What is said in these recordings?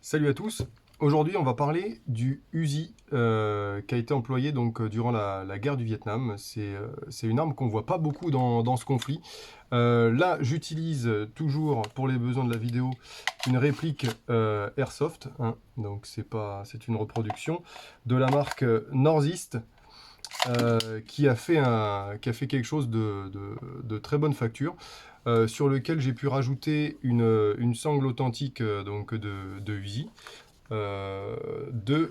Salut à tous. Aujourd'hui, on va parler du Uzi qui a été employé donc durant la guerre du Vietnam. C'est une arme qu'on voit pas beaucoup dans ce conflit. Là, j'utilise toujours pour les besoins de la vidéo une réplique Airsoft, hein. Donc c'est une reproduction de la marque Northeast qui a fait quelque chose de très bonne facture. Sur lequel j'ai pu rajouter une sangle authentique donc de Uzi, de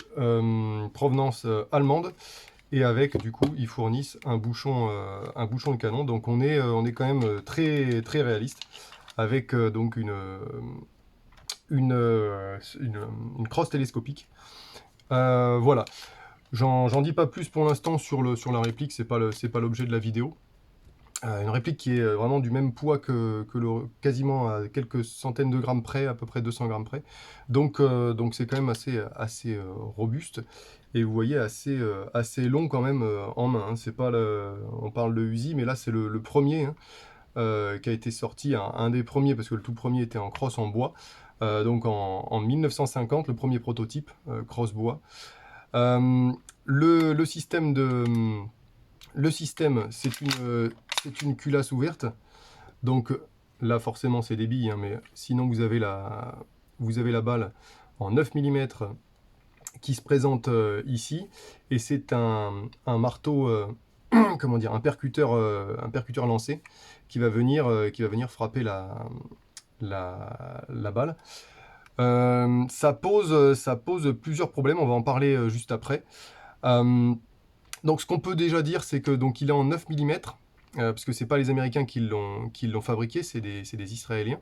provenance allemande, et avec du coup ils fournissent un bouchon de canon, donc on est quand même très très réaliste avec donc une, euh, une, une crosse télescopique. Voilà, j'en dis pas plus pour l'instant sur la réplique, c'est pas l'objet de la vidéo. Une réplique qui est vraiment du même poids quasiment à quelques centaines de grammes près, à peu près 200 grammes près. Donc c'est quand même assez robuste. Et vous voyez, assez long quand même en main, hein. C'est pas on parle de Uzi, mais là c'est le premier, hein, qui a été sorti, un des premiers, parce que le tout premier était en crosse en bois. Donc en 1950, le premier prototype crosse bois. Euh, le système le système, c'est une culasse ouverte. Donc là, forcément, c'est des billes, hein, mais sinon, vous avez la balle en 9 mm qui se présente ici. Et c'est un marteau, comment dire, un percuteur lancé qui va venir frapper la balle. Ça pose plusieurs problèmes, on va en parler juste après. Euh, donc ce qu'on peut déjà dire, c'est que donc il est en 9 mm, parce que c'est pas les Américains qui l'ont fabriqué, c'est des Israéliens.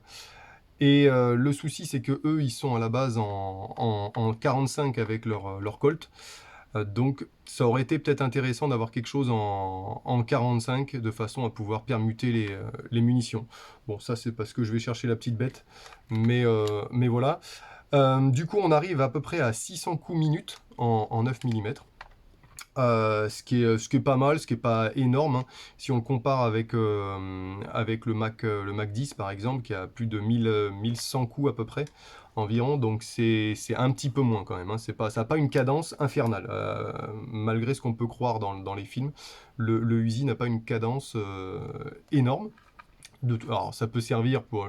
Et le souci, c'est que eux, ils sont à la base en 45 avec leur Colt. Donc ça aurait été peut-être intéressant d'avoir quelque chose en 45 de façon à pouvoir permuter les munitions. Bon, ça c'est parce que je vais chercher la petite bête, mais voilà. Du coup, on arrive à peu près à 600 coups minutes en 9 mm. Ce qui est pas mal, ce qui est pas énorme, hein. Si on le compare avec le Mac 10 par exemple, qui a plus de 1100 coups à peu près environ, donc c'est un petit peu moins quand même, hein. Ça n'a pas une cadence infernale, malgré ce qu'on peut croire dans les films. Le Uzi n'a pas une cadence énorme. Alors, ça peut servir pour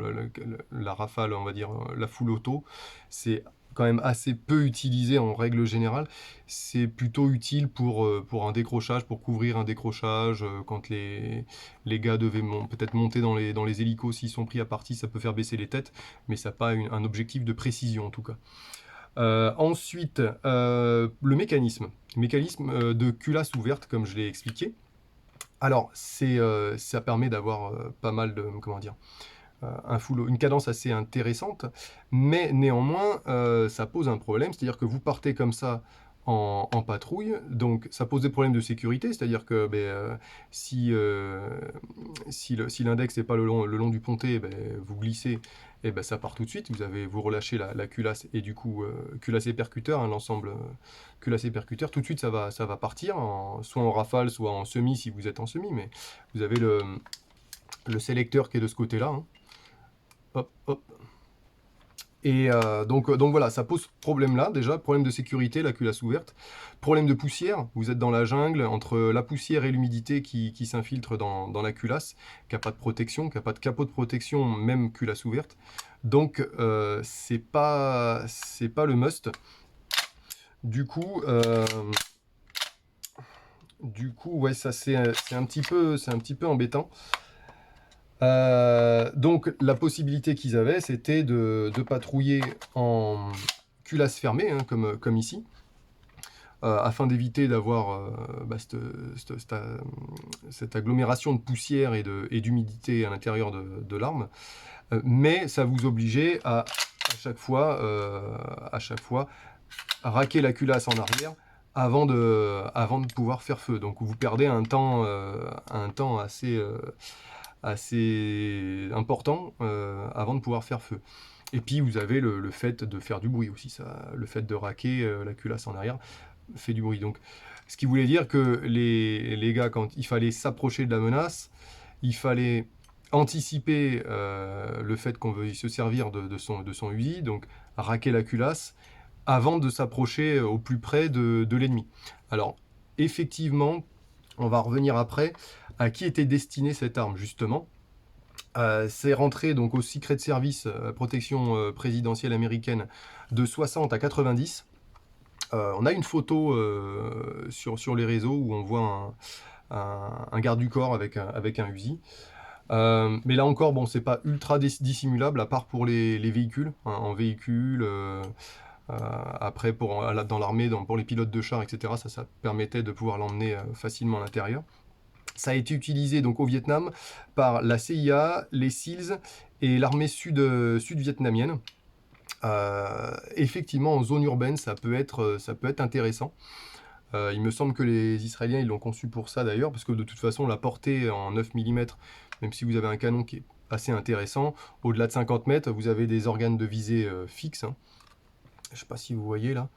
la rafale, on va dire, la full auto. C'est quand même assez peu utilisé en règle générale. C'est plutôt utile pour un décrochage, pour couvrir un décrochage, quand les gars devaient peut-être monter dans les hélicos, s'ils sont pris à partie, ça peut faire baisser les têtes, mais ça n'a pas un objectif de précision en tout cas. Ensuite, mécanisme de culasse ouverte, comme je l'ai expliqué. Alors, ça permet d'avoir pas mal de, comment dire, une cadence assez intéressante, mais néanmoins, ça pose un problème, c'est-à-dire que vous partez comme ça en patrouille, donc ça pose des problèmes de sécurité, c'est-à-dire que si l'index n'est pas le long du pontet, ben, vous glissez, et ben, ça part tout de suite, vous relâchez la culasse, et du coup, culasse et percuteur, hein, l'ensemble culasse et percuteur, tout de suite ça va partir, soit en rafale, soit en semi si vous êtes en semi, mais vous avez le sélecteur qui est de ce côté-là, hein. Hop, hop. Et donc voilà, ça pose problème là, déjà, problème de sécurité, la culasse ouverte. Problème de poussière, vous êtes dans la jungle, entre la poussière et l'humidité qui s'infiltre dans la culasse, qui n'a pas de protection, qui n'a pas de capot de protection, même culasse ouverte. Donc c'est pas le must. Du coup, ouais, ça c'est un petit peu embêtant. Donc la possibilité qu'ils avaient, c'était de patrouiller en culasse fermée, hein, comme ici, afin d'éviter d'avoir cette agglomération de poussière et d'humidité à l'intérieur de l'arme. Mais ça vous obligeait à chaque fois raquer la culasse en arrière avant de pouvoir faire feu. Donc vous perdez un temps assez important avant de pouvoir faire feu. Et puis vous avez le fait de faire du bruit aussi, ça, le fait de raquer la culasse en arrière fait du bruit. Donc, ce qui voulait dire que les gars, quand il fallait s'approcher de la menace, il fallait anticiper le fait qu'on veuille se servir de son Uzi, donc raquer la culasse, avant de s'approcher au plus près de l'ennemi. Alors, effectivement, on va revenir après à qui était destinée cette arme, justement. C'est rentré donc au Secret Service, protection présidentielle américaine, de 60 à 90. On a une photo sur les réseaux où on voit un garde du corps avec un Uzi. Mais là encore, bon, c'est pas ultra dissimulable, à part pour les véhicules, hein, en véhicule, après dans l'armée, pour les pilotes de chars, etc., ça permettait de pouvoir l'emmener facilement à l'intérieur. Ça a été utilisé donc au Vietnam par la CIA, les SEALs et l'armée sud-vietnamienne. Effectivement, en zone urbaine, ça peut être intéressant. Il me semble que les Israéliens ils l'ont conçu pour ça d'ailleurs, parce que de toute façon, la portée en 9 mm, même si vous avez un canon qui est assez intéressant, au-delà de 50 mètres, vous avez des organes de visée fixes, hein. Je ne sais pas si vous voyez là,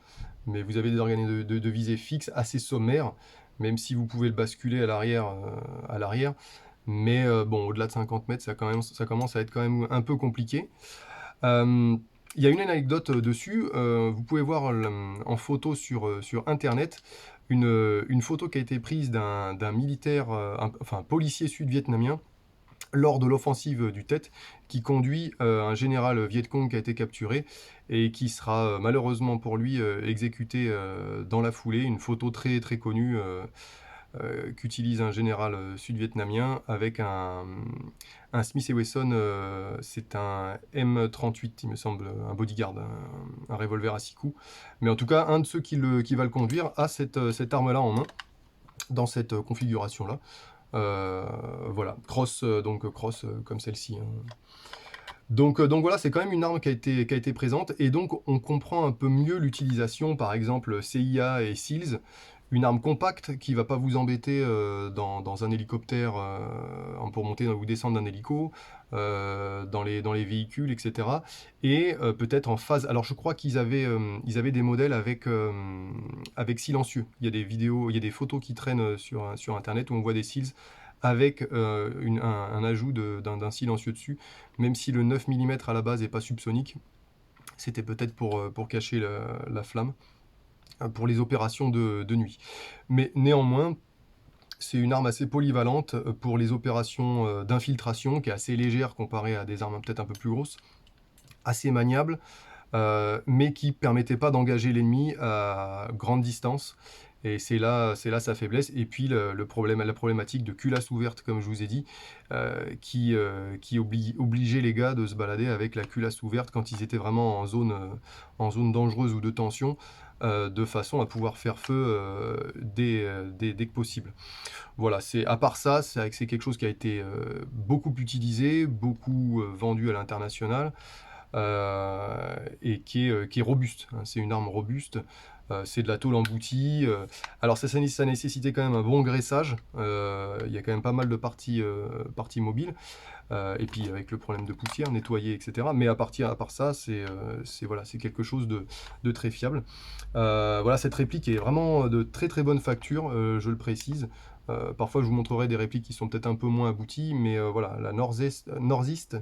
mais vous avez des organes de visée fixes assez sommaires, même si vous pouvez le basculer à l'arrière. Mais bon, au-delà de 50 mètres, ça commence à être quand même un peu compliqué. Il y a une anecdote dessus. Vous pouvez voir en photo sur Internet une photo qui a été prise d'un militaire, enfin policier sud-vietnamien, lors de l'offensive du Tet, qui conduit un général Viet Cong qui a été capturé et qui sera malheureusement pour lui exécuté dans la foulée. Une photo très très connue qu'utilise un général sud-vietnamien avec un Smith & Wesson, c'est un M38 il me semble, un bodyguard, un revolver à 6 coups. Mais en tout cas, un de ceux qui va le conduire a cette arme-là en main, dans cette configuration-là. Voilà, cross comme celle-ci, hein. Donc voilà, c'est quand même une arme qui a été présente, et donc on comprend un peu mieux l'utilisation, par exemple CIA et SEALs, une arme compacte qui va pas vous embêter dans un hélicoptère pour monter ou descendre d'un hélico, dans les véhicules, etc. Et peut-être en phase. Alors je crois ils avaient des modèles avec silencieux. Il y a des vidéos, il y a des photos qui traînent sur Internet où on voit des SEALs avec un ajout d'un silencieux dessus, même si le 9 mm à la base n'est pas subsonique. C'était peut-être pour cacher la flamme, pour les opérations de nuit. Mais néanmoins, c'est une arme assez polyvalente pour les opérations d'infiltration, qui est assez légère comparée à des armes peut-être un peu plus grosses, assez maniable, mais qui ne permettait pas d'engager l'ennemi à grande distance. Et c'est là sa faiblesse. Et puis la problématique de culasse ouverte, comme je vous ai dit, qui obligeait les gars de se balader avec la culasse ouverte quand ils étaient vraiment en zone dangereuse ou de tension, de façon à pouvoir faire feu dès que possible. Voilà, à part ça, c'est quelque chose qui a été beaucoup utilisé, beaucoup vendu à l'international, et qui est robuste, hein. C'est une arme robuste, c'est de la tôle emboutie. Alors ça nécessitait quand même un bon graissage. Il y a quand même pas mal de parties mobiles. Et puis avec le problème de poussière, nettoyer, etc. Mais à part ça, voilà, c'est quelque chose de très fiable. Voilà, cette réplique est vraiment de très très bonne facture, je le précise. Parfois, je vous montrerai des répliques qui sont peut-être un peu moins abouties, mais voilà, la Northeast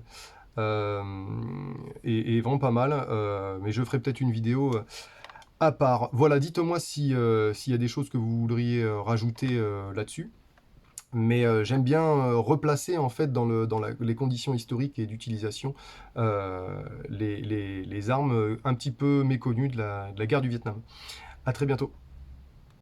est vraiment pas mal. Mais je ferai peut-être une vidéo à part. Voilà, dites-moi s'il y a des choses que vous voudriez rajouter là-dessus. Mais j'aime bien replacer en fait dans les conditions historiques et d'utilisation les armes un petit peu méconnues de la guerre du Vietnam. À très bientôt.